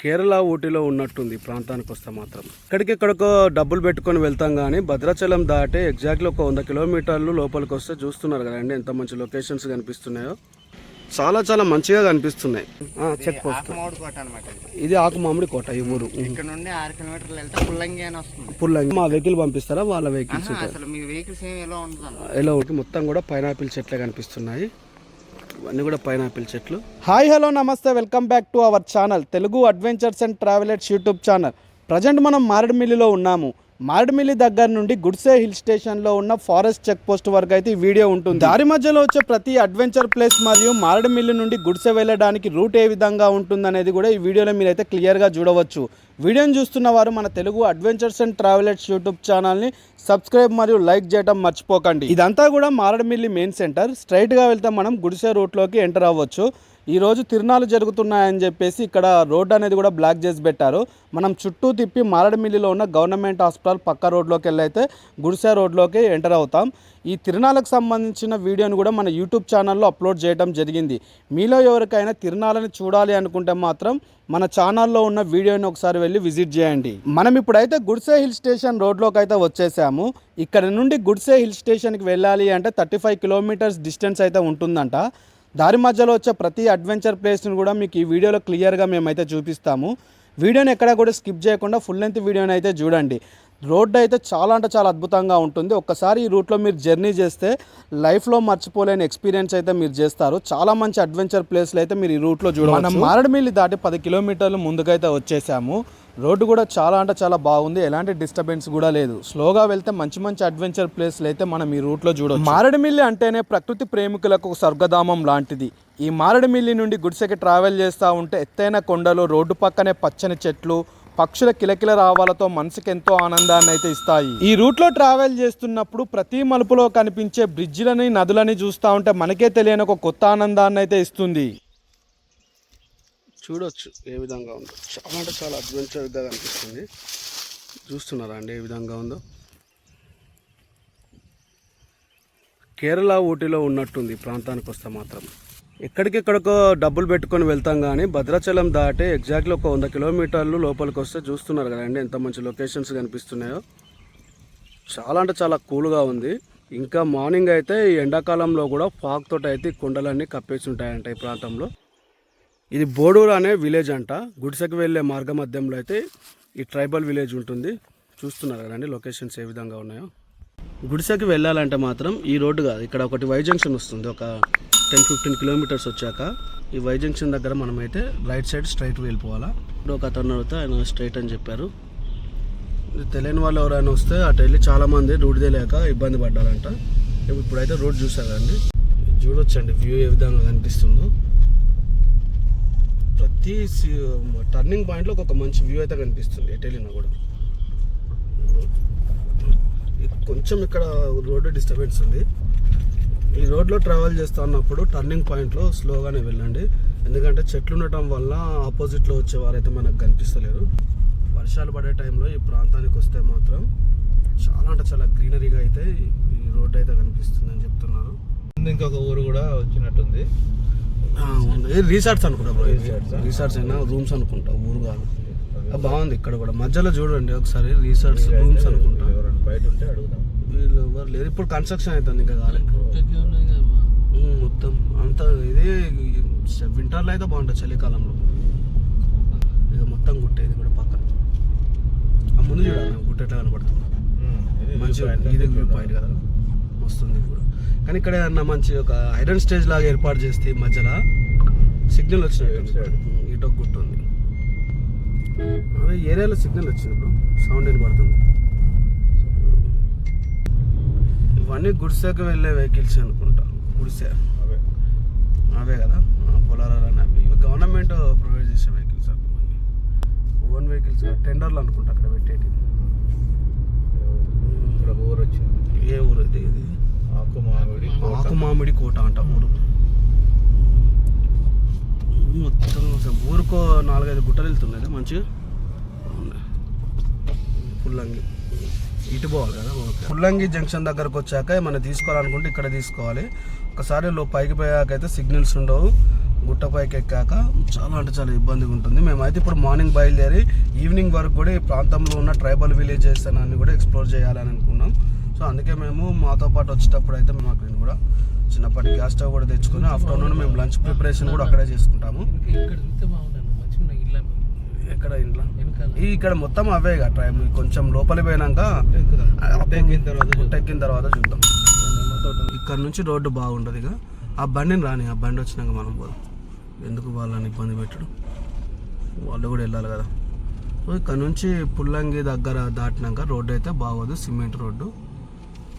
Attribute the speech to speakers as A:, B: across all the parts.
A: కేరళ ఊటీలో ఉన్నట్టుంది ప్రాంతానికి వస్తే మాత్రం. ఇక్కడికెక్కడికో డబ్బులు పెట్టుకొని వెళ్తాం కానీ భద్రాచలం దాటి ఎగ్జాక్ట్లీ ఒక 100 కిలోమీటర్లు లోపలికి వస్తే చూస్తున్నారు కదండి ఎంత మంచి లొకేషన్స్ కనిపిస్తున్నాయో. చాలా చాలా మంచిగా కనిపిస్తున్నాయి. చెక్ పోస్ట్ ఇది ఆకుమామిడి కోట. ఈ ఊరు
B: ఇక్కడ నుండి 6 కిలోమీటర్లు వెళ్తే పుల్లంగి అని వస్తుంది.
A: పుల్లంగి మా వెహికల్ పంపిస్తారా? వాళ్ళ వెహికల్స్
B: అసలు మీ వెహికల్స్ ఎలా ఉంటుంది?
A: ఎలా మొత్తం కూడా పైనాపిల్ చెట్లే కనిపిస్తున్నాయి. ఇవన్నీ కూడా పైనాపిల్ చెట్లు. హాయ్ హలో నమస్తే, welcome back to our channel Telugu adventures and travellers YouTube channel. Present మనం మారేడుమిల్లిలో ఉన్నాము. మారేడుమిల్లి దగ్గర నుండి గుడిసె హిల్ స్టేషన్లో ఉన్న ఫారెస్ట్ చెక్ పోస్ట్ వరకు అయితే ఈ వీడియో ఉంటుంది. దారి మధ్యలో వచ్చే ప్రతి అడ్వెంచర్ ప్లేస్ మరియు మారేడుమిల్లి నుండి గుడిసె వెళ్ళడానికి రూట్ ఏ విధంగా ఉంటుంది అనేది కూడా ఈ వీడియోలో మీరైతే క్లియర్గా చూడవచ్చు. వీడియోని చూస్తున్న వారు మన Telugu adventures and travellers YouTube ఛానల్ని సబ్స్క్రైబ్ మరియు లైక్ చేయడం మర్చిపోకండి. ఇదంతా కూడా మారేడుమిల్లి మెయిన్ సెంటర్. స్ట్రైట్గా వెళ్తే మనం గుడిసె రూట్లోకి ఎంటర్ అవ్వచ్చు. ఈరోజు తిరునాళ్ళు జరుగుతున్నాయని చెప్పేసి ఇక్కడ రోడ్ అనేది కూడా బ్లాక్ చేసి పెట్టారు. మనం చుట్టూ తిప్పి మారేడుమిల్లిలో ఉన్న గవర్నమెంట్ హాస్పిటల్ పక్క రోడ్లోకి వెళ్ళైతే గుడిసె రోడ్లోకి ఎంటర్ అవుతాం. ఈ తిరునాళ్ళకు సంబంధించిన వీడియోని కూడా మన యూట్యూబ్ ఛానల్లో అప్లోడ్ చేయడం జరిగింది. మీలో ఎవరికైనా తిరునాళ్ళని చూడాలి అనుకుంటే మాత్రం మన ఛానల్లో ఉన్న వీడియోని ఒకసారి వెళ్ళి విజిట్ చేయండి. మనం ఇప్పుడైతే గుడిసె హిల్ స్టేషన్ రోడ్లోకి అయితే వచ్చేసాము. ఇక్కడ నుండి గుడిసె హిల్ స్టేషన్కి వెళ్ళాలి అంటే 35 కిలోమీటర్స్ డిస్టెన్స్ అయితే ఉంటుందంట. దారి మధ్యలో వచ్చే ప్రతి అడ్వెంచర్ ప్లేస్ని కూడా మీకు ఈ వీడియోలో క్లియర్గా మేమైతే చూపిస్తాము. వీడియోని ఎక్కడ కూడా స్కిప్ చేయకుండా ఫుల్ లెంత్ వీడియోని అయితే చూడండి. రోడ్డు అయితే చాలా అంటే చాలా అద్భుతంగా ఉంటుంది. ఒక్కసారి ఈ రూట్లో మీరు జర్నీ చేస్తే లైఫ్లో మర్చిపోలేని ఎక్స్పీరియన్స్ అయితే మీరు చేస్తారు. చాలా మంచి అడ్వెంచర్ ప్లేస్లు అయితే మీరు ఈ రూట్లో చూడవచ్చు. మనం మారేడుమిల్లి దాటి 10 కిలోమీటర్లు ముందుకైతే వచ్చేసాము. రోడ్డు కూడా చాలా అంటే చాలా బాగుంది. ఎలాంటి డిస్టర్బెన్స్ కూడా లేదు. స్లోగా వెళ్తే మంచి మంచి అడ్వెంచర్ ప్లేస్లు అయితే మనం ఈ రూట్లో చూడవచ్చు. మారేడుమిల్లి అంటేనే ప్రకృతి ప్రేమికులకు ఒక స్వర్గధామం లాంటిది. ఈ మారేడుమిల్లి నుండి గుడిసెకి ట్రావెల్ చేస్తూ ఉంటే ఎత్తైన కొండలు, రోడ్డు పక్కనే పచ్చని చెట్లు, పక్షుల కిలకిల రావాలతో మనసుకి ఎంతో ఆనందాన్ని అయితే ఇస్తాయి. ఈ రూట్లో ట్రావెల్ చేస్తున్నప్పుడు ప్రతి మలుపులో కనిపించే బ్రిడ్జిలని, నదులని చూస్తూ ఉంటే మనకే తెలియని ఒక కొత్త ఆనందాన్ని అయితే ఇస్తుంది. చూడొచ్చు ఏ విధంగా ఉందో. చాలా అంటే చాలా అడ్వెంచర్గా కనిపిస్తుంది. చూస్తున్నారా అండి ఏ విధంగా ఉందో. కేరళ ఊటీలో ఉన్నట్టుంది ప్రాంతానికి వస్తే మాత్రం. ఎక్కడికెక్కడికో డబ్బులు పెట్టుకొని వెళ్తాం కానీ భద్రాచలం దాటి ఎగ్జాక్ట్లీ ఒక 100 కిలోమీటర్లు లోపలికి వస్తే చూస్తున్నారు కదండి ఎంత మంచి లొకేషన్స్ కనిపిస్తున్నాయో. చాలా అంటే చాలా కూల్గా ఉంది. ఇంకా మార్నింగ్ అయితే ఈ ఎండాకాలంలో కూడా ఫాగ్ తోటి అయితే ఈ కొండలన్నీ కప్పేసి ఉంటాయంట ఈ ప్రాంతంలో. ఇది బోడూరు అనే విలేజ్ అంట. గుడిసెకి వెళ్ళే మార్గ మధ్యంలో అయితే ఈ ట్రైబల్ విలేజ్ ఉంటుంది. చూస్తున్నారు కదండి లొకేషన్స్ ఏ విధంగా ఉన్నాయో. గుడిసెకి వెళ్ళాలంటే మాత్రం ఈ రోడ్డు కాదు, ఇక్కడ ఒకటి వై జంక్షన్ వస్తుంది. ఒక 10-15 కిలోమీటర్స్ వచ్చాక ఈ వై జంక్షన్ దగ్గర మనమైతే రైట్ సైడ్ స్ట్రైట్ వెళ్ళిపోవాలా. ఇప్పుడు ఒక అతను అడిగితే ఆయన స్ట్రైట్ అని చెప్పారు. తెలియని వాళ్ళు ఎవరైనా వస్తే అటు వెళ్ళి చాలామంది రూట్ తెలియక ఇబ్బంది పడ్డారంట. ఇప్పుడైతే రోడ్ చూసారండి, చూడొచ్చండి వ్యూ ఏ విధంగా కనిపిస్తుందో. ప్రతి టర్నింగ్ పాయింట్లో ఒక మంచి వ్యూ అయితే కనిపిస్తుంది ఎటు వెళ్ళినా కూడా. కొంచెం ఇక్కడ రోడ్డు డిస్టర్బెన్స్ ఉంది. ఈ రోడ్లో ట్రావెల్ చేస్తూ ఉన్నప్పుడు టర్నింగ్ పాయింట్లో స్లోగానే వెళ్ళండి. ఎందుకంటే చెట్లు ఉండటం వల్ల ఆపోజిట్లో వచ్చేవారైతే మనకు కనిపిస్తలేరు. వర్షాలు పడే టైంలో ఈ ప్రాంతానికి వస్తే మాత్రం చాలా అంటే చాలా గ్రీనరీగా అయితే ఈ రోడ్డు అయితే కనిపిస్తుంది అని చెప్తున్నారు.
C: ఇంకొక ఊరు కూడా వచ్చినట్టుంది.
A: రిసార్ట్స్ అనుకుంటా బ్రో. రిసార్ట్స్ అయినా రూమ్స్ అనుకుంటా, ఊరు కాదు. బాగుంది ఇక్కడ కూడా. మధ్యలో చూడండి ఒకసారి రిసార్ట్స్ రూమ్స్ అనుకుంటా.
C: బయట ఉంటే అడుగుదాం.
A: వీళ్ళు ఎవరు లేరు. ఇప్పుడు కన్స్ట్రక్షన్ అవుతుంది ఇంకా కాలే మొత్తం అంతా. ఇది వింటర్లో అయితే బాగుంటుంది, చలికాలంలో ఇక మొత్తం గుట్ట. ఇది కూడా పక్కన ఆ ముందు చూడాలి గుట్ట ఎట్లా కనబడుతుంది. మంచిగా ఇది వ్యూ పాయింట్ కదా, వస్తుంది కూడా. కానీ ఇక్కడ ఏమన్నా మంచి ఒక ఐరన్ స్టేజ్ లాగా ఏర్పాటు చేస్తే మధ్యలో సిగ్నల్ వచ్చినట్టు ఇటు ఒక గుట్ట ఉంది. అదే ఏరియాలో సిగ్నల్ వచ్చింది ఇప్పుడు, సౌండ్ వినపడుతుంది. ఇవన్నీ గుడిసెకి వెళ్ళే వెహికల్స్ అనుకుంటా. గుడిసె అవే కదా, పొలారాలు అవి. ఇవి గవర్నమెంట్ ప్రొవైడ్ చేసే వెహికల్స్. ఓన్ వెహికల్స్ టెండర్లు అనుకుంటా అక్కడ పెట్టేటి.
C: ఇక్కడ ఊరు వచ్చింది.
A: ఏ ఊరు ఇది? ఇది ఆకుమామిడి కోట అంట ఊరు. మొత్తం ఊరుకో 4-5 గుట్టలు వెళ్తున్నాయి మంచిగా. పుల్లంగి ఇటు పోవాలి కదా. పుల్లంగి జంక్షన్ దగ్గరకు వచ్చాక మనం తీసుకోవాలనుకుంటే ఇక్కడ తీసుకోవాలి. ఒకసారి పైకి పోయాకైతే సిగ్నల్స్ ఉండవు. గుట్టపైకి ఎక్కాక చాలా అంటే చాలా ఇబ్బందిగా ఉంటుంది. మేమైతే ఇప్పుడు మార్నింగ్ బయలుదేరి ఈవినింగ్ వరకు కూడా ఈ ప్రాంతంలో ఉన్న ట్రైబల్ విలేజెస్ అన్ని కూడా ఎక్స్ప్లోర్ చేయాలని అనుకున్నాం. సో అందుకే మేము మాతో పాటు వచ్చేటప్పుడు అయితే మేము అక్కడ కూడా చిన్నప్పటి గ్యాస్ స్టవ్ కూడా తెచ్చుకుని ఆఫ్టర్నూన్ మేము లంచ్ ప్రిపరేషన్ కూడా అక్కడే చేసుకుంటాము. ఎక్కడ ఇంట్లో ఇక్కడ మొత్తం అవే ట్రైబ్ కొంచెం లోపలికి పోయినాక గుట్టెక్కిన తర్వాత చూద్దాం. ఇక్కడ నుంచి రోడ్డు బాగుంటుంది. ఇక ఆ బండిని రాని, ఆ బండి వచ్చినాక మనం పోదాం. ఎందుకు వాళ్ళని ఇబ్బంది పెట్టడం, వాళ్ళు కూడా వెళ్ళాలి కదా. సో ఇక్కడ నుంచి పుల్లంగి దగ్గర దాటినాక రోడ్డు అయితే బాగోదు, సిమెంట్ రోడ్డు.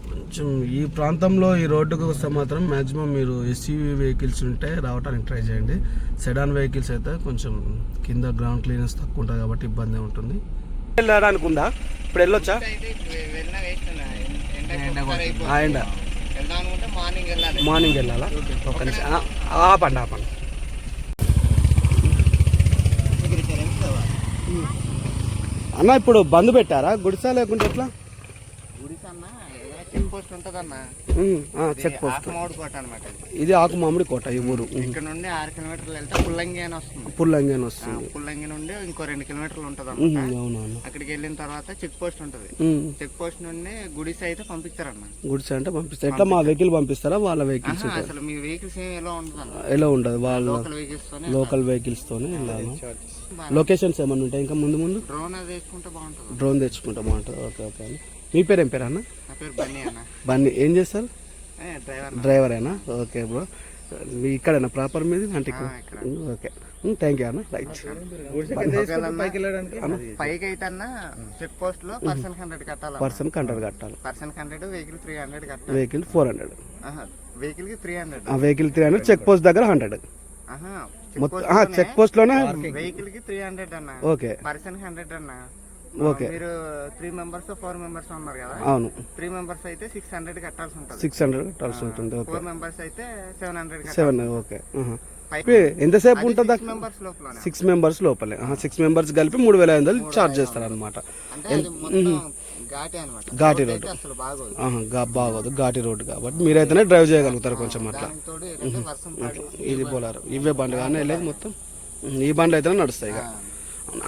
A: కొంచెం ఈ ప్రాంతంలో ఈ రోడ్డుకు వస్తే మాత్రం మ్యాక్సిమం మీరు ఎస్యూవీ వెహికల్స్ ఉంటే రావడానికి ట్రై చేయండి. సెడాన్ వెహికల్స్ అయితే కొంచెం కింద గ్రౌండ్ క్లియరెన్స్ తక్కువ ఉంటుంది కాబట్టి ఇబ్బంది ఉంటుంది. వెళ్ళడానికి ఉందా ఇప్పుడు వెళ్ళొచ్చా? మార్నింగ్ వెళ్ళాలా? ఒక నిమిషం ఆపండి. అన్న ఇప్పుడు బంద్ పెట్టారా గుడిసా లేకుంటే ఎట్లా?
B: చెక్ పోస్ట్ ఉంటదన్న,
A: చెక్ పోస్ట్
B: ఆకుమామిడి కోట అనమాట.
A: ఇది ఆకుమామిడి కోట ఈ ఊరు.
B: ఇక్కడ నుండి 6 కిలోమీటర్లు వెళ్తే పుల్లంగి అని వస్తుంది. పుల్లంగి నుండి ఇంకో 2 కిలోమీటర్లు ఉంటది అన్నమాట. అక్కడికి వెళ్ళిన తర్వాత చెక్ పోస్ట్ ఉంటది. చెక్ పోస్ట్ నుండి గుడిసె అయితే పంపిస్తారన్న.
A: గుడిసె అంటే పంపిస్తారు. ఎట్లా మా వెహికల్ పంపిస్తారా వాళ్ళ వెహికల్స్?
B: అసలు మీ వెహికల్స్ ఏమి ఎలా ఉండదు,
A: ఎలా ఉండదు, వాళ్ళ లోకల్ వెహికల్స్ తోనే వెళ్ళాలి. లొకేషన్స్ ఏమన్నా ఉంటాయి ఇంకా ముందు
B: డ్రోన్ తెచ్చుకుంటే బాగుంటుంది.
A: డ్రోన్ తెచ్చుకుంటే బాగుంటుంది. ఓకే ఓకే అని. మీ పేరు ఏం పేరు అన్న?
B: నా పేరు బన్నీ అన్న.
A: బన్నీ ఏం చేస్తారు? డ్రైవరేనా? Okay bro. మీ ఇక్కడేనా ప్రాపర్ మీది అంటే? ఓకే థ్యాంక్ యూ అన్న. రైట్.
B: పైకి అయితే అన్న చెక్ పోస్ట్ లో పర్సన్ 100 కట్టాలి.
A: పర్సన్ 100 కట్టాలి.
B: పర్సన్ 100, వెహికల్ 300 కట్టాలి.
A: వెహికల్ 400.
B: వెహికల్ కి 300.
A: వెహికల్ 300. చెక్ పోస్ట్ దగ్గర 100. చెక్ పోస్ట్ లోనే
B: వెహికల్ కి 300 అన్న.
A: ఓకే.
B: పర్సన్ 100 అన్న.
A: ఓకే.
B: మీరు 3 మెంబర్స్ 4 మెంబర్స్ ఉన్నారు కదా?
A: అవును.
B: 3 మెంబర్స్ అయితే 600 కట్టాల్సి ఉంటుంది.
A: 600 కట్టాల్సి ఉంటుంది. ఓకే.
B: 4 మెంబర్స్ అయితే 700
A: 7. ఓకే. ఎంతసేపు ఉంటుంది?
B: 6 మెంబర్స్ లోపల.
A: 6 మెంబర్స్ లోపలే. 6 మెంబర్స్ కలిపి 3500 ఛార్జ్ చేస్తారు అనమాట. ఘాటి రోడ్డు బాగోదు, ఘాటి రోడ్డు కాబట్టి మీరైతేనే డ్రైవ్ చేయగలుగుతారు కొంచెం అట్లా. ఇది పోలారు ఇవే బండ్లు కానీ వెళ్ళేది మొత్తం ఈ బండ్లు అయితేనే నడుస్తాయి. ఇక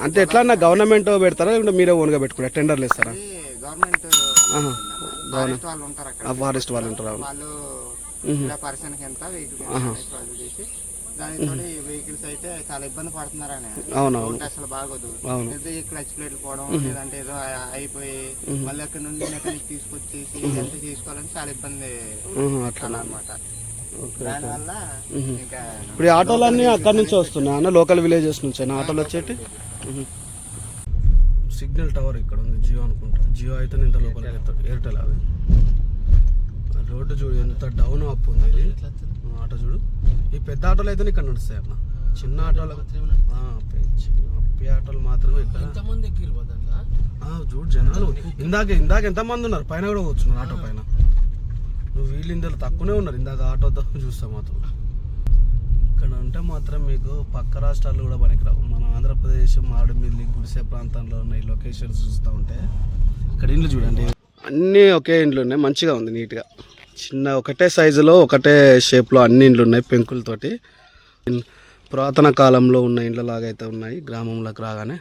A: అంటే ఎట్లా అన్న గవర్నమెంట్ పెడతారా లేకుంటే మీరే ఓన్గా పెట్టుకుంటారా? టెండర్లు ఇస్తారా? ఫారెస్ట్ వాళ్ళు ఉంటారు.
B: వెహికల్స్ అయితే చాలా ఇబ్బంది పడుతున్నారని.
A: అవునవును.
B: అసలు బాగోదు. క్లచ్ ప్లేట్లు పోవడం లేదంటే ఏదో అయిపోయి మళ్ళీ అక్కడ నుండి మెకానిక్ తీసుకొచ్చేసి ఎంత చేసుకోవాలని చాలా ఇబ్బంది అన్నమాట. దానివల్ల ఇంకా
A: ఇప్పుడు ఈ ఆటోలన్నీ అక్కడ నుంచి వస్తున్నాయి అన్న, లోకల్ విలేజెస్ నుంచి ఆటోలు వచ్చేటి. సిగ్నల్ టవర్ ఇక్కడ ఉంది, జియో అనుకుంటా. జియో అయితే ఇంత లోపలికి వెళ్తాడు. ఎయిర్టెల్ అది. రోడ్డు చూడు ఎంత డౌన్ అప్ ఉంది. ఇది ఆటో చూడు. ఈ పెద్ద ఆటోలు అయితే ఇక్కడ నడుస్తాయి అన్న. చిన్న ఆటోలు ఆటోలు మాత్రమే ఇక్కడ. చూడు జనాలు ఇందాక ఎంతమంది ఉన్నారు, పైన కూడా కూర్చున్నారు ఆటో పైన. నువ్వు వీళ్ళు ఇందులో తక్కువనే ఉన్నారు. ఇందాక ఆటోతో చూస్తా మాత్రం. ఇక్కడ ఉంటే మాత్రం మీకు పక్క రాష్ట్రాలు కూడా పనికిరావు. మన ఆంధ్రప్రదేశ్ మారేడుమిల్లి గుడిసె ప్రాంతంలో ఉన్న ఈ లొకేషన్స్ చూస్తూ ఉంటే ఇక్కడ ఇండ్లు చూడండి అన్నీ ఒకే ఇండ్లు ఉన్నాయి. మంచిగా ఉంది, నీట్గా. చిన్న ఒకటే సైజులో ఒకటే షేప్లో అన్ని ఇండ్లు ఉన్నాయి పెంకులతోటి. పురాతన కాలంలో ఉన్న ఇండ్ల లాగా అయితే ఉన్నాయి గ్రామంలోకి రాగానే.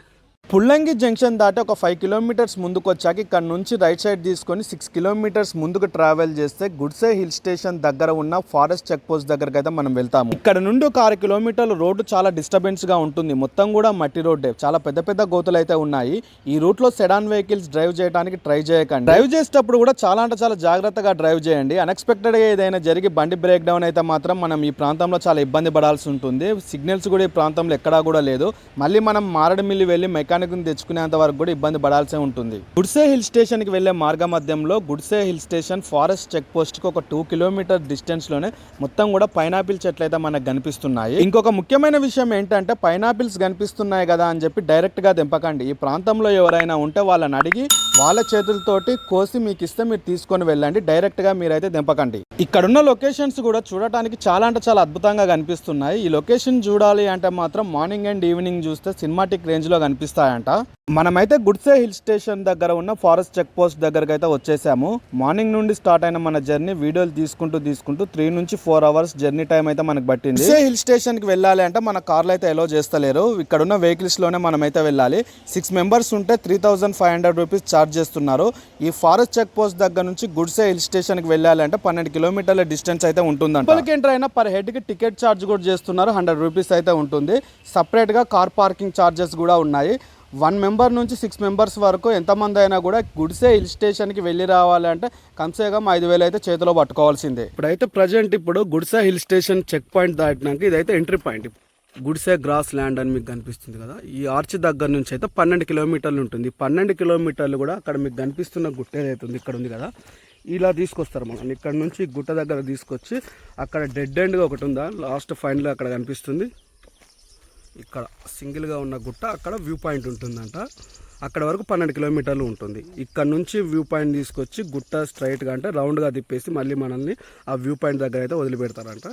A: పుల్లంగి జంక్షన్ దాటి ఒక 5 కిలోమీటర్స్ ముందుకు వచ్చాక ఇక్కడ నుంచి రైట్ సైడ్ తీసుకొని 6 కిలోమీటర్స్ ముందుకు ట్రావెల్ చేస్తే గుడ్సే హిల్ స్టేషన్ దగ్గర ఉన్న ఫారెస్ట్ చెక్ పోస్ట్ దగ్గరకు అయితే మనం వెళ్తాము. ఇక్కడ నుండి ఒక 6 కిలోమీటర్ల రోడ్డు చాలా డిస్టర్బెన్స్ గా ఉంటుంది. మొత్తం కూడా మట్టి రోడ్డే, చాలా పెద్ద పెద్ద గోతులు అయితే ఉన్నాయి. ఈ రూట్ లో సెడాన్ వెహికల్స్ డ్రైవ్ చేయడానికి ట్రై చేయకండి. డ్రైవ్ చేసేటప్పుడు కూడా చాలా అంటే చాలా జాగ్రత్తగా డ్రైవ్ చేయండి. అన్ఎక్స్పెక్టెడ్ గా ఏదైనా జరిగి బండి బ్రేక్ డౌన్ అయితే మాత్రం మనం ఈ ప్రాంతంలో చాలా ఇబ్బంది పడాల్సి ఉంటుంది. సిగ్నల్స్ కూడా ఈ ప్రాంతంలో ఎక్కడా కూడా లేదు. మళ్ళీ మనం మారేడుమిల్లి వెళ్ళి మెకానిక్ తెచ్చుకునేంత వరకు కూడా ఇబ్బంది పడాల్సి ఉంటుంది. గుడ్సే హిల్ స్టేషన్ కి వెళ్లే మార్గ మధ్యంలో Gudse hill station forest check post కి ఒక 2 కిలోమీటర్ డిస్టెన్స్ లోనే మొత్తం కూడా పైనాపిల్ చెట్లు అయితే మనకు కనిపిస్తున్నాయి. ఇంకొక ముఖ్యమైన విషయం ఏంటంటే పైనాపిల్స్ కనిపిస్తున్నాయి కదా అని చెప్పి డైరెక్ట్ గా దింపకండి. ఈ ప్రాంతంలో ఎవరైనా ఉంటే వాళ్ళని అడిగి వాళ్ళ చేతులతోటి కోసి మీకు ఇస్తే మీరు తీసుకొని వెళ్ళండి. డైరెక్ట్ గా మీరైతే దింపకండి. ఇక్కడున్న లొకేషన్స్ కూడా చూడటానికి చాలా అంటే చాలా అద్భుతంగా కనిపిస్తున్నాయి. ఈ లొకేషన్ చూడాలి అంటే మాత్రం మార్నింగ్ అండ్ ఈవినింగ్ చూస్తే సినిమాటిక్ రేంజ్ లో కనిపిస్తాయంట. మనమైతే గుడ్సే హిల్ స్టేషన్ దగ్గర ఉన్న ఫారెస్ట్ చెక్ పోస్ట్ దగ్గరకు అయితే వచ్చేసాము. మార్నింగ్ నుండి స్టార్ట్ అయిన మన జర్నీ వీడియోలు తీసుకుంటూ 3 నుంచి 4 అవర్స్ జర్నీ టైం అయితే మనకు పట్టింది. గుడ్సే హిల్ స్టేషన్ కి వెళ్ళాలి అంటే మన కార్లు అయితే ఎలో చేస్తలేరు. ఇక్కడ ఉన్న వెహికల్స్ లోనే మనమైతే వెళ్ళాలి. 6 మెంబర్స్ ఉంటే 3500 రూపీస్ ఛార్జ్ చేస్తున్నారు. ఈ ఫారెస్ట్ చెక్ పోస్ట్ దగ్గర నుంచి గుడ్సే హిల్ స్టేషన్ కి వెళ్ళాలి అంటే 12 కిలోమీటర్ల డిస్టెన్స్ అయితే ఉంటుందంట. లోపలికి ఎంటర్ అయినా పర్ హెడ్ కి టికెట్ ఛార్జ్ కూడా చేస్తున్నారు. 100 రూపీస్ అయితే ఉంటుంది. సపరేట్ గా కార్ పార్కింగ్ ఛార్జెస్ కూడా ఉన్నాయి. 1 మెంబర్ నుంచి 6 మెంబర్స్ వరకు ఎంతమంది అయినా కూడా గుడ్సే హిల్ స్టేషన్కి వెళ్ళి రావాలంటే కమ్సేకం 5,000 అయితే చేతిలో పట్టుకోవాల్సిందే. ఇప్పుడైతే present Gudse hill station check point దాటినాక ఇదైతే entry point. Gudse grassland అని మీకు కనిపిస్తుంది కదా, ఈ ఆర్చ్ దగ్గర నుంచి అయితే 12 కిలోమీటర్లు ఉంటుంది. 12 కిలోమీటర్లు కూడా అక్కడ మీకు కనిపిస్తున్న గుట్ట ఏదైతే ఉంది ఇక్కడ ఉంది కదా, ఇలా తీసుకొస్తారు మనం. ఇక్కడ నుంచి గుట్ట దగ్గర తీసుకొచ్చి అక్కడ డెడ్ ఎండ్గా ఒకటి ఉందా లాస్ట్ ఫైనల్ అక్కడ కనిపిస్తుంది. ఇక్కడ సింగిల్గా ఉన్న గుట్ట అక్కడ వ్యూ పాయింట్ ఉంటుందంట. అక్కడ వరకు 12 కిలోమీటర్లు ఉంటుంది. ఇక్కడ నుంచి వ్యూ పాయింట్ తీసుకొచ్చి గుట్ట స్ట్రైట్గా అంటే రౌండ్గా తిప్పేసి మళ్ళీ మనల్ని ఆ వ్యూ పాయింట్ దగ్గర అయితే వదిలిపెడతారంట.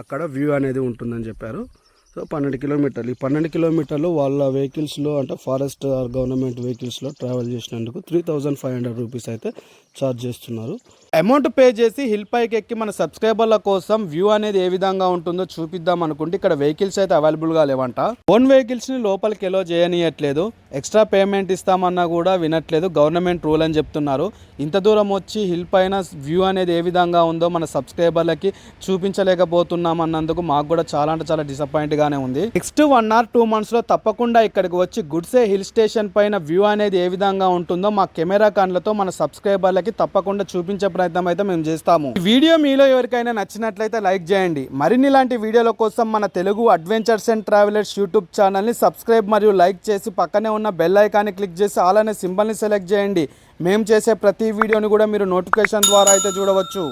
A: అక్కడ వ్యూ అనేది ఉంటుందని చెప్పారు. సో 12 కిలోమీటర్లు. ఈ 12 కిలోమీటర్లు వాళ్ళ వెహికల్స్లో అంటే ఫారెస్ట్ ఆర్ గవర్నమెంట్ వెహికల్స్లో ట్రావెల్ చేసినందుకు 3500 రూపీస్ అయితే ఛార్జ్ చేస్తున్నారు. అమౌంట్ పే చేసి హిల్ పైకి ఎక్కి మన సబ్స్క్రైబర్ల కోసం వ్యూ అనేది ఏ విధంగా ఉంటుందో చూపిద్దాం అనుకుంటే ఇక్కడ వెహికల్స్ అయితే అవైలబుల్గా లేవంట. ఓన్ వెహికల్స్ని లోపలికి ఎలో చేయనీయట్లేదు. ఎక్స్ట్రా పేమెంట్ ఇస్తామన్నా కూడా వినట్లేదు. గవర్నమెంట్ రూల్ అని చెప్తున్నారు. ఇంత దూరం వచ్చి హిల్ పైన వ్యూ అనేది ఏ విధంగా ఉందో మన సబ్స్క్రైబర్లకి చూపించలేకపోతున్నాం అన్నందుకు మాకు కూడా చాలా అంటే చాలా డిసప్పాయింట్గానే ఉంది. నెక్స్ట్ 1 or 2 monthsలో తప్పకుండా ఇక్కడికి వచ్చి గుడ్సే హిల్ స్టేషన్ పైన వ్యూ అనేది ఏ విధంగా ఉంటుందో మా కెమెరా కన్లతో మన సబ్స్క్రైబర్లకి తప్పకుండా చూపించే ప్రయత్నం అయితే మేము చేస్తాము. ఈ వీడియో మీలో ఎవరికైనా నచ్చినట్లయితే లైక్ చేయండి. మరిన్ని ఇలాంటి వీడియోల కోసం మన Telugu adventures and travellers YouTube ఛానల్ని సబ్స్క్రైబ్ మరియు లైక్ చేసి పక్కనే ఉన్న బెల్ ఐకాన్ని క్లిక్ చేసి ఆల్ అనే సింబల్ని సెలెక్ట్ చేయండి. మేము చేసే ప్రతి వీడియోని కూడా మీరు నోటిఫికేషన్ ద్వారా అయితే చూడవచ్చు.